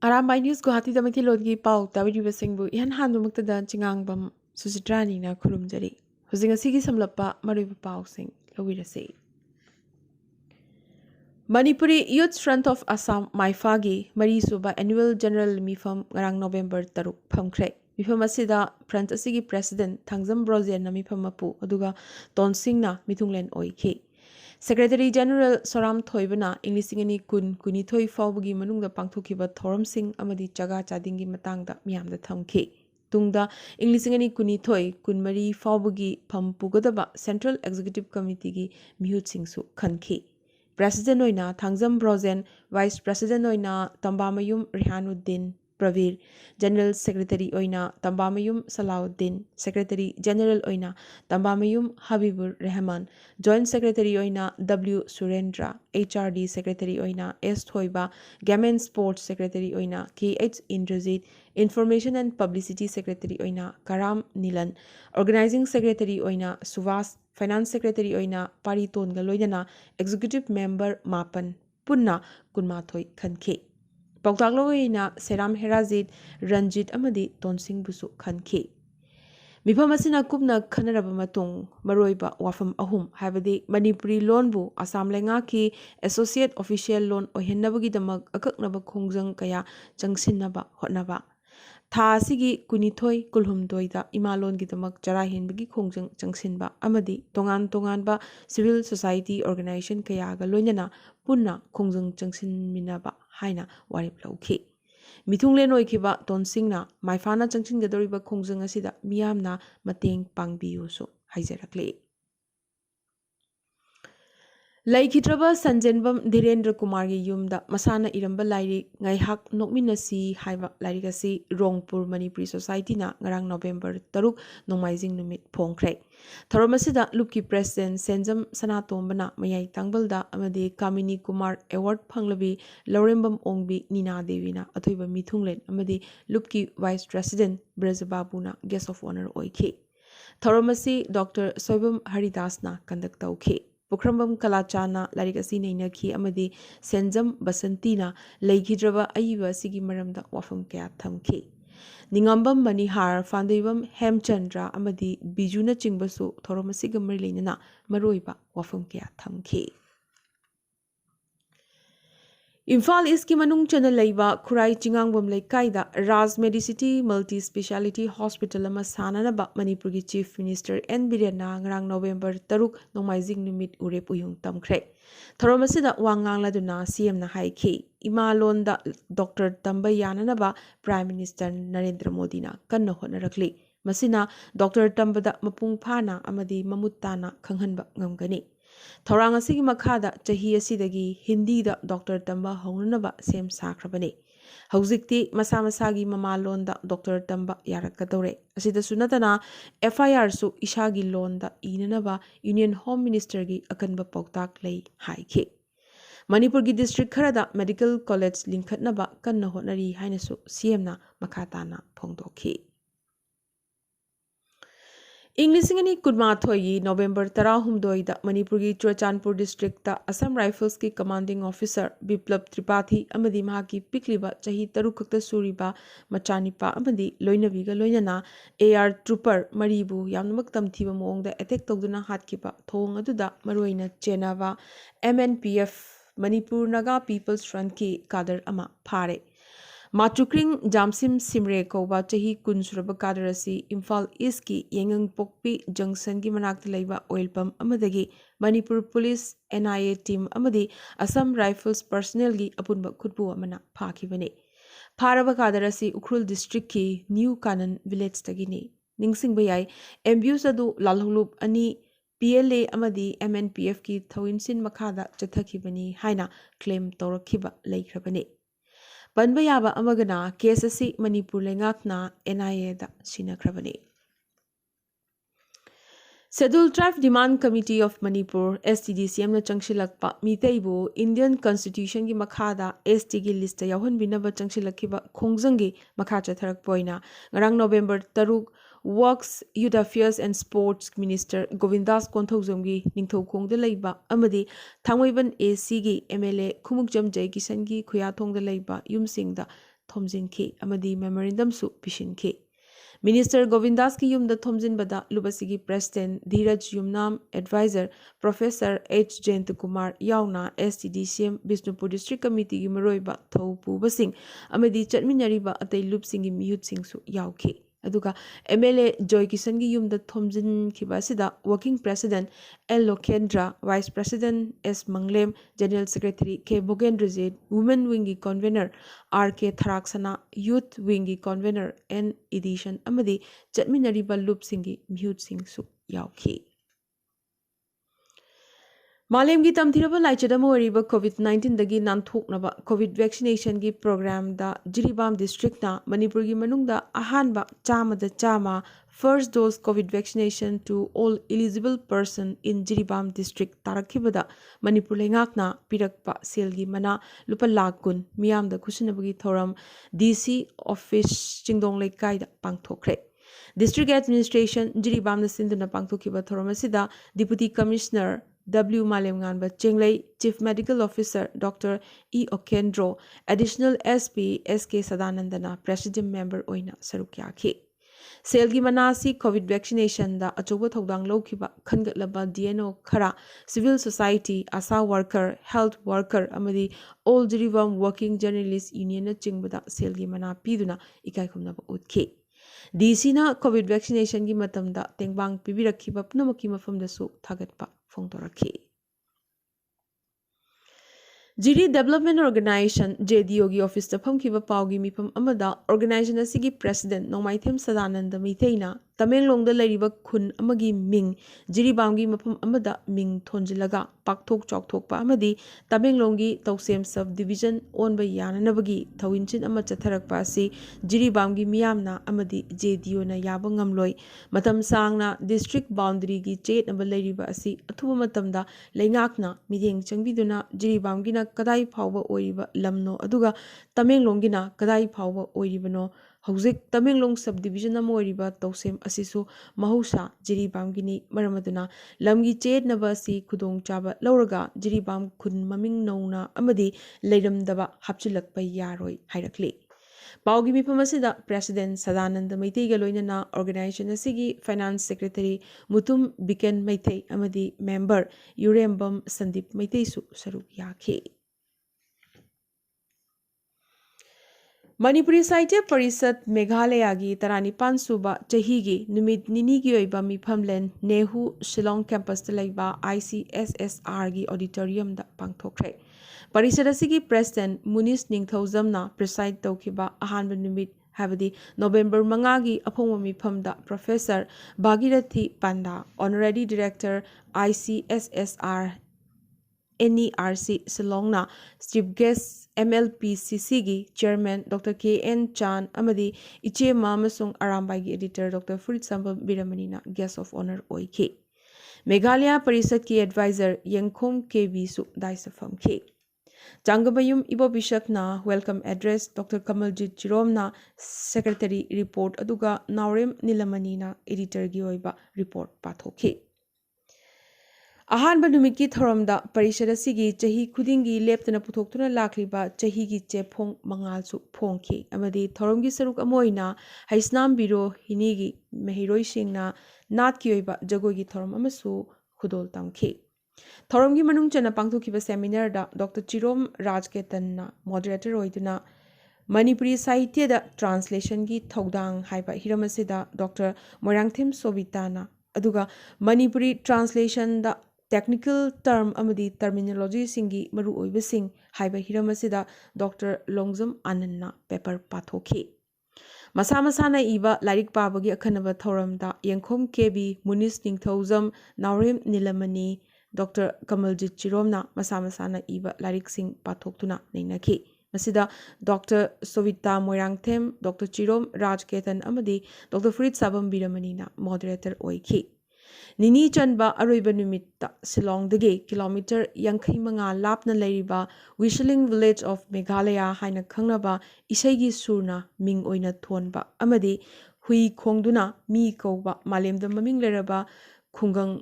Arambai News Guwahati Damaki Lodgi Pau Tabidi Singbu Yan Han Muktada Chingangbam Susitrani na Kurumjari. Husing a Sigi Samlapa Maribu Pau Sing Lawirase. Manipuri Youth Front of Assam Maifagi Marisuba Annual General Mifam Garang November Taruk Pamkre. Mifam Asida Front Asigi President Tangzam Brozian Namifamapu Aduga Don Singna Mitunglen Oike. Secretary General Soram Thoibana Englishingani Kun Kunithoi Faubugi Manunga Pangthokiba Thoram Singh Amadi Chaga Chadingi Matangda Miamda Thamke. Tungda Englishingani Kunithoi Kunmari Faubugi Pampugadaba Central Executive Committee gi Mihut Singsu Khanke. President Oina Thangzam Brozen, Vice President Oina Tambamayum Rihanuddin Pravir, General Secretary Oina Tambamayum Salauddin, Secretary General Oina Tambamayum Habibur Rahman, Joint Secretary Oina W Surendra, HRD Secretary Oina S Thoiba, Gamen Sports Secretary Oina KH Indrajit, Information and Publicity Secretary Oina Karam Nilan, Organizing Secretary Oina Suvas, Finance Secretary Oina Pariton Galoidana, Executive Member Mapan, Punna Kunmathoi Khanke. Pautagloina Seram Herazit, Ranjit Amadi Tonsing Busu Khanke. Mipamasina Kubna Kanarabamatung, Maroiba Wafam Ahum, Havadi Manipuri Loanbu, Assam Lengaki, Associate Official Loan Ohenabagi Damag, Akaknaba Kungzang Kaya, Jangsinaba, Hotnaba. Tha asigi kunithoi kulhumdoida imalon gidamak jarahin bagi khongjang jangsinba amadi tongan tonganba civil society organization kayaga loinana punna khongjang jangsin minaba haina warip lauki mithunglen oikiba tonsingna maifana jangsin gadoriba khongjang asida miyamna mateng pangbiyu so haijarakle Laikitraba Sanjenbam Dhirendra Kumar gi yumda masana iramba lairi ngaihak nokminasi haiba lairigasi Rongpur Manipuri Society na ngarang November 3 Nomaijing numit phongkre. Thoromasida Lupki President Senjam Sanatombana Mayai Tangbalda amade Kamini Kumar Award Phanglabi Laurembam Ongbi Nina Devina Athoiba Mithunglen amade Lupki Vice President Brajababuna Guest of Honor oike. Thoromasi Dr. Soibam Haridasna conduct tauke. Pukrambam Kalachana Larigasi Nainaki Amadi Senjam Basantina Laikidraba Aiva Sigi Maramda Wafam Kaya Thamke. Ningambam Manihar Fandibam Hemchandra Amadi Bijuna Chingbasu Thoromasiga Merlinana Maroiba Wafam Kaya Thamke. Imphal East ki manung chana leiba Khurai Chingangbam Leikaida Raj Medicity Multi Speciality Hospital ama sananaba Manipur gi Chief Minister N Birena ngarang November 3 Nomaijing numit urep uyung tamkhre. Thoromasida wangang laduna CM na haiki imalonda Dr. Tamba yananaba Prime Minister Narendra Modi na kanna honarakli. Masina Dr. Tambada mapung phana amadi mamutana khanghanba ngamgani. Thorang asigi makhada chahi asidagi Hindi da Dr. Tamba Hongnaba Sem Sakrabane. Hauzikti Masamasagi Mamalonda Dr. Tamba Yarakadore. Asida Sunatana FIR su Ishagi Londa Inanaba Union Home Minister gi Akanba Poktak lay haike. Manipur gi District Kharada Medical College Linkatnaba Kanna Honari Hainasu CM na Makatana Pongdoki. Englishingani Kudmathoyi November 10 da Manipuri Churachandpur District da Assam Rifles ki Commanding Officer Biplab Tripathi amadi mahaki pikliba chahi tarukakta suriba machanipa amadi loinabiga loinana AR Trooper Maribu yamnamak tamthiba moongda attack tawduna hatkiba thong aduda maroina chenava MNPF Manipur Naga People's Front ki kadar ama phare. Matukring Jamsim Simre Koba Chahi Kunsuraba Kadarasi Imphal East ki Yengang Pokpi Junction ki Manakta Laiba Oil Pump Amadagi Manipur Police NIA Team Amadi Assam Rifles Personnel gi Apunba Khutbu Amana Phakibane. Pharaba Kadarasi Ukhrul District ki New Kanan Village Tagini. Ningsing Bayai Ambuse Adu Lalhulup Ani PLA Amadi MNPF ki Thawinsin Makada Chathakibani Haina claim Torakiba Laikrabane. Banbayaba Amagana, KSC Manipur Lengakna, NIA da Sinakrabani. Scheduled Tribe Demand Committee of Manipur, STDCM na Changshilakpa, Mitaibu, Indian Constitution ki Makhada, ST ki lista Yahun Binaba Changshilakiba, Khongzangi, Makhacha Tharak Poina, Ngarang November 3, Works, Youth Affairs and Sports Minister Govindas Konthokjamgi Ningthokongda leiba amadi Thangmoiban AC gi MLA Khumukjam Jaikisan gi Khuyathongda leiba yumsingda thomjinki amadi memorandum su pishinki. Minister Govindas ki yumda thomjinbada lubasigi President Dheeraj Yumnam Advisor Professor H. Jayantakumar Yauna STDCM Bishnupur District Committee gi maroiba thau pubasing amadi chatminariba atay lupsingi miyutsing su yauki. Aduga MLA Joy Kisan gi yumda thomjin kibasida Working President L. Lokendra, Vice President S. Manglem, General Secretary K. Bogendrajit, Women Wing gi Convener R. K. Tharaksana, Youth Wing gi Convener N. Edition amadi chatminariba lupsingi miyutsing su yauki. Malemgi tamthiraba laichadam oriba COVID-19 dagi nanthoknaba COVID vaccination gi program da Jiribam district na Manipur gi manungda ahanba chama first dose COVID vaccination to all eligible person in Jiribam district tarakhibada Manipur lengakna pirakpa selgi mana lupa lakun miyamda khusinabagi thoram DC office chingdong lekai da pangthokre. District administration Jiribam na sinduna pangthokiba thoram asida Deputy Commissioner W. Malemnganba Chenglei, Chief Medical Officer Dr. E. Okendro, Additional SP SK Sadanandana, President Member Oina Sarukyaki. Selgi Manasi COVID vaccination da Achoba Togdang Lokiba Kangatlaba DNO Kara, Civil Society, Asa Worker, Health Worker, Amadi, All Jiribam Working Journalist Union Chingbada Selgi Mana Piduna, Ikaikumnaba Utke. DC na COVID vaccination gi matamda tengbang pibirakhiba pnamaki mafamda su thagatpa phongtoraki. Jiri Development Organization JDO gi office ta phamkiba pawgi mifam amada organization asigi president Nomaithem Sadananda Meiteina Tamenglong da lairiba khun amagi ming Jiribam gi mafam amada ming thonjilaga pakthok chokthokpa amadi Tamenglong gi Tausem sub division onba yananabagi thawinchin ama chatharakpa asi Jiribam gi miyamna amadi JDO na yaba ngamloi matam sangna district boundary gi chet naba lairiba asi athuba matamda leingakna mideng changbiduna Jiribam gi na kadai phawba oiriba lamno aduga Tamenglong gi na kadai phawba oiribano Hauzik Tamenglong subdivision ama oiriba Tausem asisu mahausa Jiribam gini maramaduna lamgi chet naba asi khudong chaba lauraga Jiribam khun maming nauna amadi leiramdaba hapchilakpa yaroi hairakli. Paugi mipamasida President Sadananda Meitei ga loinana organization asigi Finance Secretary Mutum Biken Meitei amadi member Urembam Sandip Meitei su saruk yake. Manipuri Sahitya Parisad Meghalaya gi Taranipan Suba Chahigi Numit Nini gi oiba mifamlen Nehu Shillong campus ta laiba ICSSR gi auditorium da pangthokre. Parisad asigi President Munis Ningthaujamna preside tawkiba ahanba numit habadi November mangagi aphongwa mifamda Professor Bhagirathi Panda Honorary Director ICSSR NERC Shillongna Chief Guest MLPCC gi Chairman Dr. K.N. Chan amadi Iche Mamasung Arambai gi Editor Dr. Furit Sambam Biramanina Guest of Honor oike. Meghalaya Parisad ki Advisor Yengkhom KB su Daisafam K. Jangabayum Ibo Bishak na Welcome Address Dr. Kamaljit Chirom na Secretary Report aduga Naurem Nilamani na Editor gi oiba Report pathoke. Ahanba numiki thoramda parishada sigi chahi khudingi leptana puthokthuna lakliba chahi gi chephong mangalsu phongki amadi thoramgi saruk amoina haisnam biro hinigi mehiroi singna nat ki oiba jagoi gi thoram amasu khudol tamki thoramgi manung chana pangthokiba seminar da Dr. Chirom Rajketan na moderator oiduna Manipuri Sahitya da translation gi thodang haiba hiramasida Dr. Moirangthem Sobitana aduga Manipuri translation da technical term amadi terminology singi maru oibasing haiba hiramasida Dr. Longjam Ananna paper pathoki. Masana iba lairik pabagi akhanaba thoramda Yengkhom KB Munis Ningthaujam Naurem Nilamani Dr. Kamaljit Chiromna masana iba lairik sing pathoktuna nainaki. Masida Dr. Sovita Moirangthem, Dr. Chirom Rajketan amadi Dr. Furit Sabam Biramanina moderator oiki. Nini Chanba Aroiba Numitta Silong Dege kilometer Yankai Manga Lapna Lairiba Wishling village of Meghalaya Haina Kangnaba Isegi Surna Ming Oina Thonba Amadi hui khongduna mi kauba malemda maming leraba khungang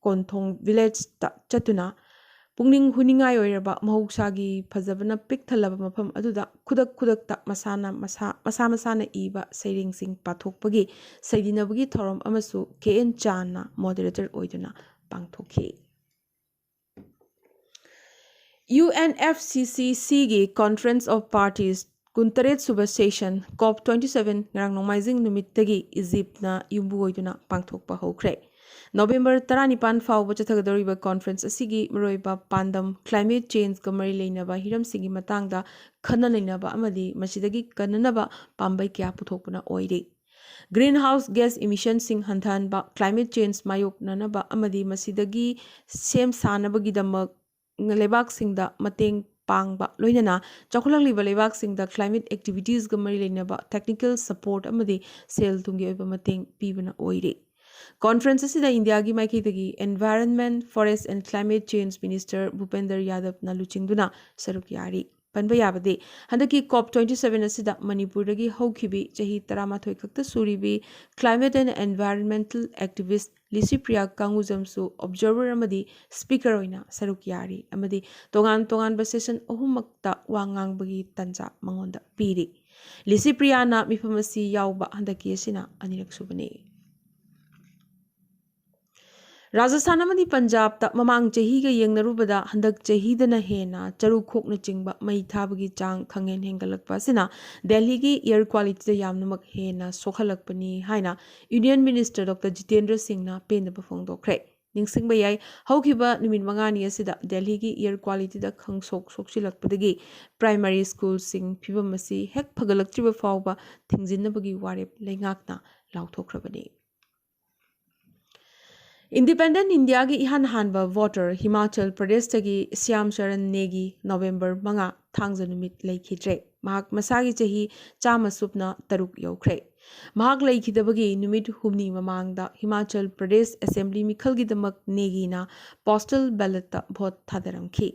konthong village ta chatuna pungning huningai oiraba mahoksagi phajabana pik thalaba mafam aduda khudak ta masana iba sairing sing pathokpagi saidinabagi thorom amasu KN Chana moderator oiduna pangthokhi UNFCCC gi Conference of Parties kuntaret suba session COP27 ngarang nomaizing numittagi Egypt na yumbu oiduna pangthokpa hokre November 19 fauba chathagadoriba conference asigi maroiba pandam climate change ka mari leinaba hiram sigi matangda khana leinaba amadi masidagi kananaba pambai kya puthokpuna oire greenhouse gas emission sing hanthanba climate change mayok nanaba amadi masidagi sem sanabagi damak lebak singda mateng pangba loinana chakhulakliba lebak singda climate activities ga mari leinaba technical support amadi sel tungi oiba mateng pibana oire conference asida India gi maikidagi environment forest and climate change minister Bhupender Yadav na luchingduna saruk yari panba yabade handaki COP27 asida Manipur dagi hokhibi chahi 13 khakta suribi climate and environmental activist Lisipriya Kangujamsu observer amadi speaker oina saruk yari amadi tongan session ohumakta wangang bagi tanja mangonda piri Lisipriya na mifamasi yauba handaki asina anirak subane Rajasthan amadi Punjab ta mamang chahi ga yengnarubada handak chahi dana hena charu khokna chingba mai thabagi chang khangen hengalakpa sina Delhi gi air quality da yamnamak hena sokhalakpani haina Union Minister Dr Jitendra Singh na pendaba phongdokre ningsingba yai haukiba numit mangani asida Delhi gi air quality da khangsok soksilakpadagi primary school sing phibam asi hek phagalaktriba fawba thingjinnabagi warep leingakna lauthokrabani Independent India gi ihan hanba voter Himachal Pradesh tagi Syam Charan Negi November manga thangja numit leikhidre mahak masagi chahi chama supna taruk yaukhre mahak leikhidabagi numit humni mamangda Himachal Pradesh Assembly mikhalgi damak Negi na postal ballot ta vote thadaramkhi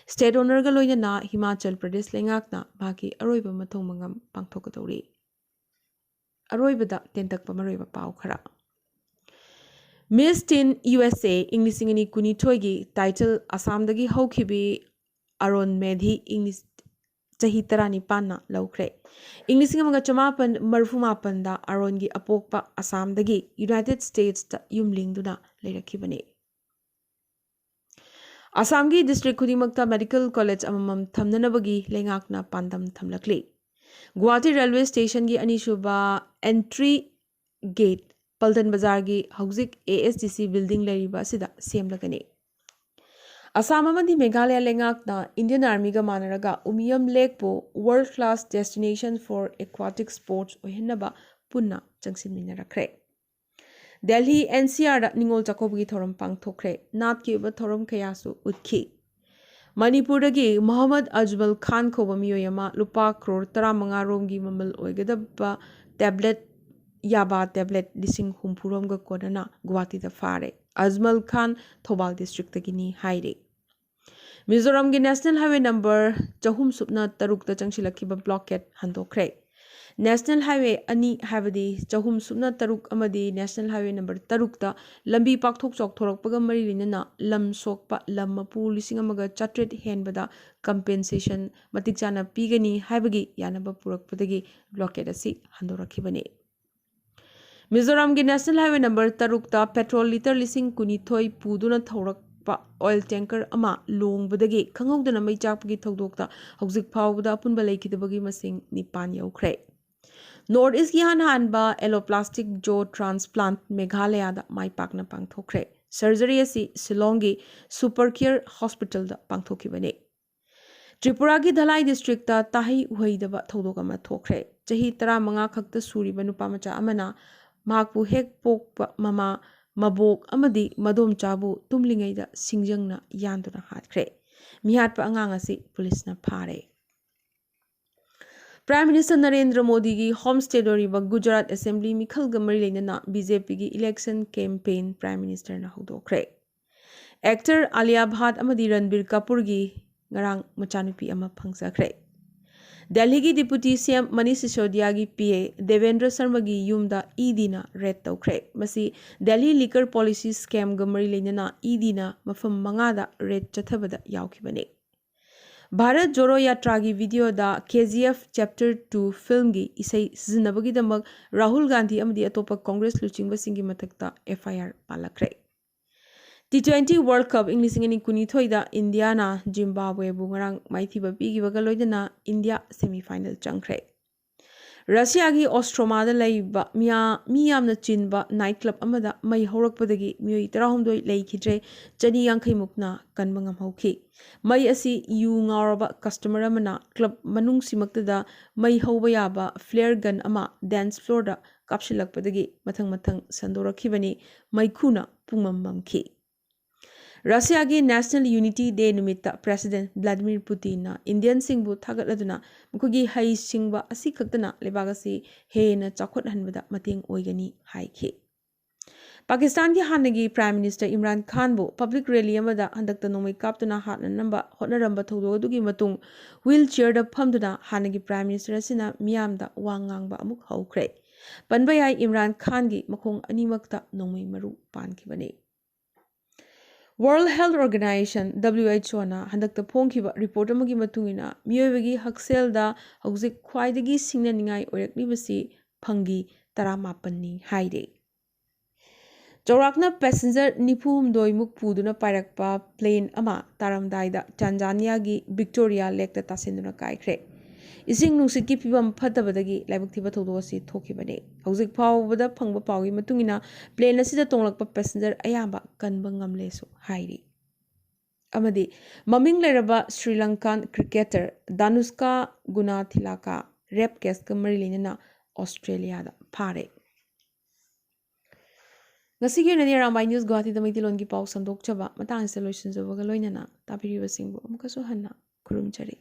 state owner ga loina na Himachal Pradesh lengakna baki aroiba mathong mangam pangthokadori aroibada tentakpa maroiba pau khara Miss Teen USA English ingani kuni toigi title Assam dagi hokhibi Aron Medhi English chahi tarani panna laukre English ngamaga chamapan marfumapan da Aron gi apokpa Assam dagi United States ta yumlingduna leirakhibani Assam gi district khudimakta medical college amamam thamnanabagi lengakna pandam thamlakli Guwahati railway station gi anishuba entry gate Paltan Bazar gi hauzik ASDC building leriba sida semlagani Assam amadi Meghalaya lengakna Indian Army ga manaraga Umiyam Lake po world class destination for aquatic sports ohenaba punna changsinminarakre Delhi NCR da ningol chakobugi thoram pangthokre nat ki ba thoram kayasu utkhi Manipur dagi Muhammad Ajmal Khan khoba miyoyama lupa crore 15 romgi mamal oigadaba tablet Yaba tablet lising humpurom ga kodana Guwahati da fare Ajmal Khan Thobal district tagini haire Mizoram gi national highway number chahum supna taruk ta changsilakiba blockade handokre National highway ani habadi chahum supna taruk amadi national highway number taruk ta lambi pakthok chok thorakpaga mari linana lam sokpa lam mapu lising amaga chatret henbada compensation matik chana pigani haibagi yanaba purakpadagi blockade asi handorakhibani Mizoram gi national highway number tarukta petrol liter lising kunithoi puduna thaurakpa oil tanker ama longbadagi khanghaudana mai chakpagi thodokta hauzik phawbada apunba leikidabagi masing nipan yaukhre North East gi hanba alloplastic jaw transplant Meghalaya da mai pakna pangthokre surgery asi Shillong gi Supercare Hospital da pangthokibane Tripura gi Dhalai district ta tahi uhaidaba thodokama thokre chahi 15 khakta suriba nupa macha amana Makpu hek pokpa mama mabok amadi madom chabu tumlingaida singjangna yanduna hatkre mihatpa angang asi police na phare Prime Minister Narendra Modi gi home state oriba Gujarat Assembly mikhal gamari leinana BJP gi election campaign Prime Minister na hodokre Actor Alia Bhatt amadi Ranbir Kapoor gi ngarang machanupi ama phangjakre Delhi ki Deputy CM Manish Sisodia ki PA Devendra Sharma ki yumda ED na red tawkre. Masi Delhi liquor policy scam gamari lenyana ED na mafam mangada red chathabada yaukibane. Bharat Joro Yatra ki video da KGF Chapter 2 film gi isai sizinabagi damak Rahul Gandhi amadi atopa Congress luchingba singi matakta FIR palakre. T20 World Cup English ngani kunithoi da India na Zimbabwe bu ngarang maithiba pigibaga loidana India semi-final changkre. Russia gi Ostroma da laiba miyamna chinba nightclub amada mai horakpadagi miyoi 13 leikidre chani yankhai mukna kanba ngamhauki. Mai asi yu ngauraba customer amana club manung simaktada mai hauba yaba flare gun ama dance floor da kapsilakpadagi mathang sandorakhibani mai khuna pungmam mamki. Russia ki National Unity Day numita President Vladimir Putin na Indian singbu thagatladuna mukhugi hai singba asi khaktana lebagasi hena chakhot hanbada mating oigani haikhi. Pakistan ki hanagi Prime Minister Imran Khan bu public rally amada handakta nomai kaptuna hatna namba hotnaramba thododugi matung wheelchair da phamduna hanagi Prime Minister asina miyamda wangang amuk haukre. Panbayai Imran Khan gi makhong animakta nomai maru pankibani. World Health Organization WHO na handakta phongkhiba report amagi matungina miyobagi haksel da hauzik khwaidagi singnaningai oiraknibasi phangi 18 ni haide. Chaurakna passenger nifum doimuk puduna pairakpa plane ama taramdai da Tanzania gi Victoria Lake ta tasinduna kaikre. Ising nungsit ki pibam phatabadagi laibaktiba thodosi thokibane. Hauzik phawbada phangba pawgi matungina plane asida tonglakpa passenger ayamba kanba ngamlesu hairi. Amadi maming leraba Sri Lankan cricketer Danushka Gunathilaka rape case ka marilinana Australia da phare. Ngasigi na ni Arambai News Guwahati da maitilon ki paw sandok chaba matang sa loisin jabaga loinana tapiriba singbu amkaso hanna kurumchari.